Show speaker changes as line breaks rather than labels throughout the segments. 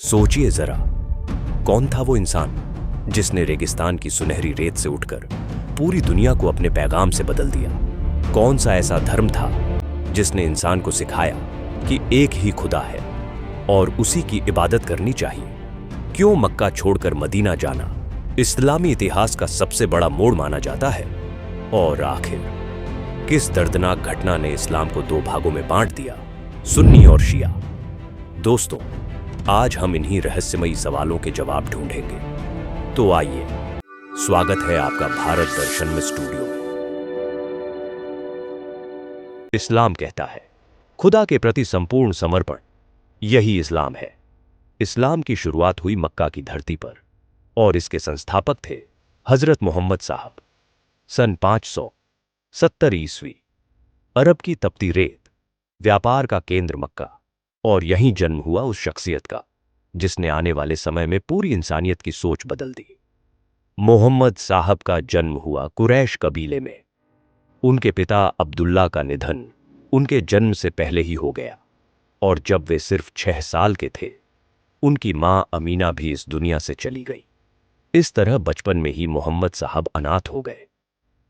सोचिए जरा, कौन था वो इंसान जिसने रेगिस्तान की सुनहरी रेत से उठकर पूरी दुनिया को अपने पैगाम से बदल दिया। कौन सा ऐसा धर्म था जिसने इंसान को सिखाया कि एक ही खुदा है और उसी की इबादत करनी चाहिए। क्यों मक्का छोड़कर मदीना जाना इस्लामी इतिहास का सबसे बड़ा मोड़ माना जाता है, और आखिर किस दर्दनाक घटना ने इस्लाम को दो भागों में बांट दिया, सुन्नी और शिया। दोस्तों, आज हम इन्हीं रहस्यमयी सवालों के जवाब ढूंढेंगे। तो आइए, स्वागत है आपका भारत दर्शन में स्टूडियो में। इस्लाम कहता है खुदा के प्रति संपूर्ण समर्पण, यही इस्लाम है। इस्लाम की शुरुआत हुई मक्का की धरती पर और इसके संस्थापक थे हजरत मोहम्मद साहब। सन 570 ईस्वी। अरब की तपती रेत, व्यापार का केंद्र मक्का, और यहीं जन्म हुआ उस शख्सियत का जिसने आने वाले समय में पूरी इंसानियत की सोच बदल दी। मोहम्मद साहब का जन्म हुआ कुरैश कबीले में। उनके पिता अब्दुल्ला का निधन उनके जन्म से पहले ही हो गया, और जब वे सिर्फ 6 साल के थे, उनकी मां अमीना भी इस दुनिया से चली गई। इस तरह बचपन में ही मोहम्मद साहब अनाथ हो गए।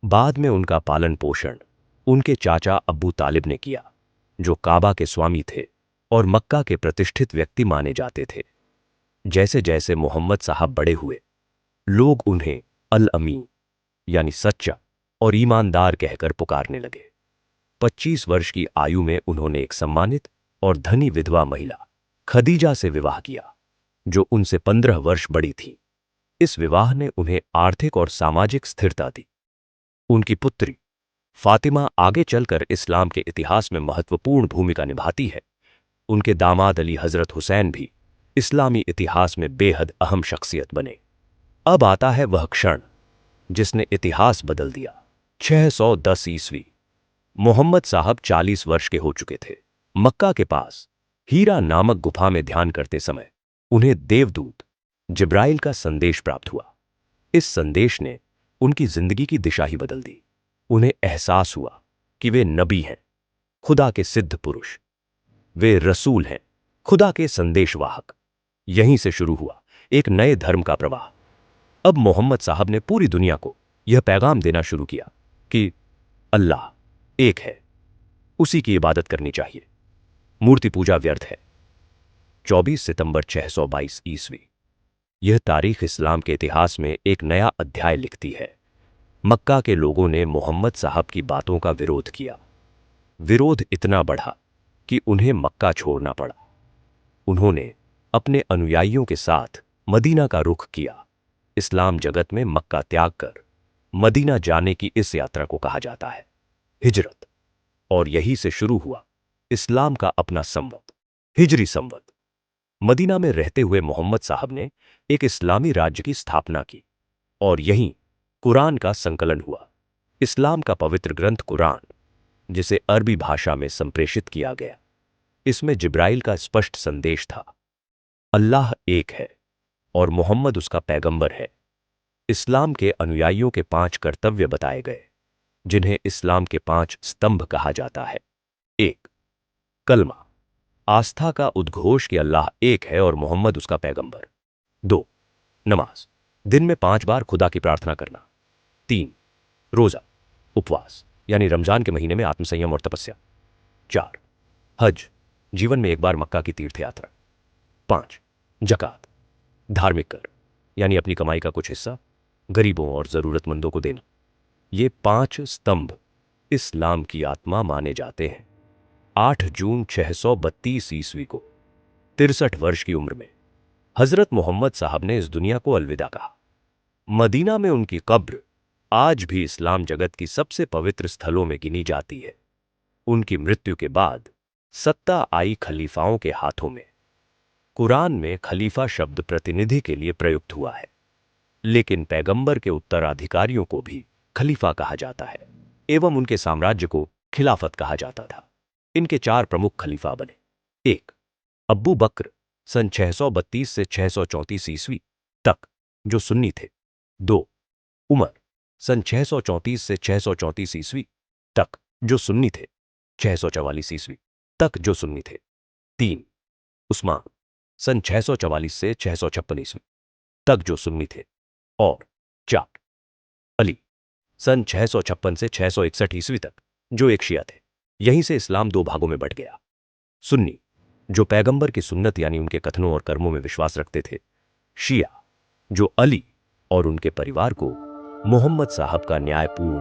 बाद में उनका पालन पोषण उनके चाचा अब्बू तालिब ने किया, जो काबा के स्वामी थे और मक्का के प्रतिष्ठित व्यक्ति माने जाते थे। जैसे जैसे मोहम्मद साहब बड़े हुए, लोग उन्हें अल अमीन यानी सच्चा और ईमानदार कहकर पुकारने लगे। 25 वर्ष की आयु में उन्होंने एक सम्मानित और धनी विधवा महिला खदीजा से विवाह किया, जो उनसे 15 वर्ष बड़ी थी। इस विवाह ने उन्हें आर्थिक और सामाजिक स्थिरता दी। उनकी पुत्री फातिमा आगे चलकर इस्लाम के इतिहास में महत्वपूर्ण भूमिका निभाती है। उनके दामाद अली हजरत हुसैन भी इस्लामी इतिहास में बेहद अहम शख्सियत बने। अब आता है वह क्षण जिसने इतिहास बदल दिया। 610 ईस्वी। मोहम्मद साहब 40 वर्ष के हो चुके थे। मक्का के पास हीरा नामक गुफा में ध्यान करते समय उन्हें देवदूत जिब्राइल का संदेश प्राप्त हुआ। इस संदेश ने उनकी जिंदगी की दिशा ही बदल दी। उन्हें एहसास हुआ कि वे नबी हैं, खुदा के सिद्ध पुरुष। वे रसूल हैं, खुदा के संदेशवाहक। यहीं से शुरू हुआ एक नए धर्म का प्रवाह। अब मोहम्मद साहब ने पूरी दुनिया को यह पैगाम देना शुरू किया कि अल्लाह एक है, उसी की इबादत करनी चाहिए, मूर्ति पूजा व्यर्थ है। 24 सितंबर 622 ईस्वी। यह तारीख इस्लाम के इतिहास में एक नया अध्याय लिखती है। मक्का के लोगों ने मोहम्मद साहब की बातों का विरोध किया। विरोध इतना बढ़ा कि उन्हें मक्का छोड़ना पड़ा। उन्होंने अपने अनुयायियों के साथ मदीना का रुख किया। इस्लाम जगत में मक्का त्याग कर मदीना जाने की इस यात्रा को कहा जाता है हिजरत, और यहीं से शुरू हुआ इस्लाम का अपना संवत, हिजरी संवत। मदीना में रहते हुए मोहम्मद साहब ने एक इस्लामी राज्य की स्थापना की, और यहीं कुरान का संकलन हुआ। इस्लाम का पवित्र ग्रंथ कुरान, जिसे अरबी भाषा में संप्रेषित किया गया, इसमें जिब्राइल का स्पष्ट संदेश था, अल्लाह एक है और मोहम्मद उसका पैगंबर है। इस्लाम के अनुयायियों के 5 कर्तव्य बताए गए, जिन्हें इस्लाम के 5 स्तंभ कहा जाता है। 1. कलमा, आस्था का उद्घोष कि अल्लाह एक है और मोहम्मद उसका पैगंबर। 2. नमाज, दिन में 5 बार खुदा की प्रार्थना करना। 3. रोजा, उपवास यानी रमजान के महीने में आत्मसंयम और तपस्या। 4. हज, जीवन में एक बार मक्का की तीर्थ यात्रा। 5. जकात, धार्मिक कर यानी अपनी कमाई का कुछ हिस्सा गरीबों और जरूरतमंदों को देना। ये 5 स्तंभ इस्लाम की आत्मा माने जाते हैं। 8 जून 632 ईस्वी को 63 वर्ष की उम्र में हजरत मोहम्मद साहब ने इस दुनिया को अलविदा कहा। मदीना में उनकी कब्र आज भी इस्लाम जगत की सबसे पवित्र स्थलों में गिनी जाती है। उनकी मृत्यु के बाद सत्ता आई खलीफाओं के हाथों में। कुरान में खलीफा शब्द प्रतिनिधि के लिए प्रयुक्त हुआ है, लेकिन पैगंबर के उत्तराधिकारियों को भी खलीफा कहा जाता है एवं उनके साम्राज्य को खिलाफत कहा जाता था। इनके 4 प्रमुख खलीफा बने। 1. अब्बू बकर, सन 632 से 634 ईस्वी तक, जो सुन्नी थे। 2. उमर, सन 634 से 634 ईस्वी तक, जो सुन्नी थे। 644 ईस्वी तक, जो सुन्नी थे। 3. उस्मान, सन 644 से 656 ईस्वी तक जो सुन्नी थे, और 4 अली सन 656 से 661 ईस्वी तक जो एक शिया थे। यहीं से इस्लाम दो भागों में बंट गया। सुन्नी जो पैगंबर की सुन्नत यानी उनके कथनों और कर्मों में विश्वास रखते थे, शिया जो अली और उनके परिवार को मोहम्मद साहब का न्यायपूर्ण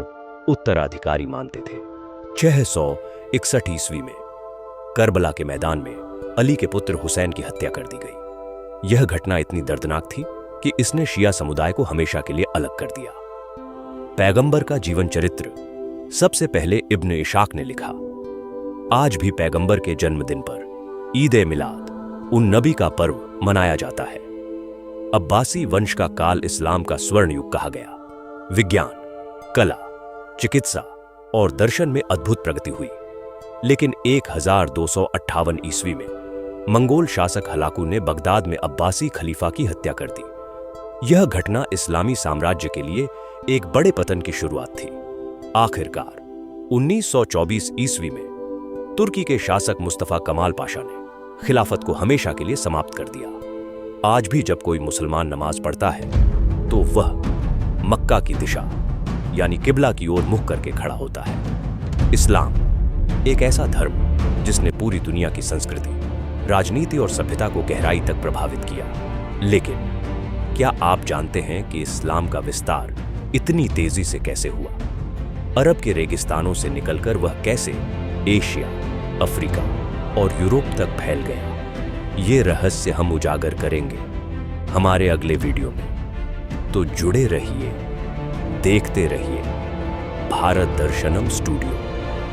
उत्तराधिकारी मानते थे। 661 ईस्वी में करबला के मैदान में अली के पुत्र हुसैन की हत्या कर दी गई। यह घटना इतनी दर्दनाक थी कि इसने शिया समुदाय को हमेशा के लिए अलग कर दिया। पैगंबर का जीवन चरित्र सबसे पहले इब्न इशाक ने लिखा। आज भी पैगंबर के जन्मदिन पर ईद ए मिलाद उन नबी का पर्व मनाया जाता है। अब्बासी वंश का काल इस्लाम का स्वर्ण युग कहा गया। विज्ञान, कला, चिकित्सा और दर्शन में अद्भुत प्रगति हुई। लेकिन 1258 ईस्वी में मंगोल शासक हलाकू ने बगदाद में अब्बासी खलीफा की हत्या कर दी। यह घटना इस्लामी साम्राज्य के लिए एक बड़े पतन की शुरुआत थी। आखिरकार 1924 ईस्वी में तुर्की के शासक मुस्तफा कमाल पाशा ने खिलाफत को हमेशा के लिए समाप्त कर दिया। आज भी जब कोई मुसलमान नमाज पढ़ता है तो वह मक्का की दिशा यानी किबला की ओर मुख करके खड़ा होता है। इस्लाम एक ऐसा धर्म जिसने पूरी दुनिया की संस्कृति, राजनीति और सभ्यता को गहराई तक प्रभावित किया। लेकिन क्या आप जानते हैं कि इस्लाम का विस्तार इतनी तेजी से कैसे हुआ? अरब के रेगिस्तानों से निकलकर वह कैसे एशिया, अफ्रीका और यूरोप तक फैल गया, ये रहस्य हम उजागर करेंगे हमारे अगले वीडियो में। तो जुड़े रहिए, देखते रहिए भारत दर्शनम स्टूडियो।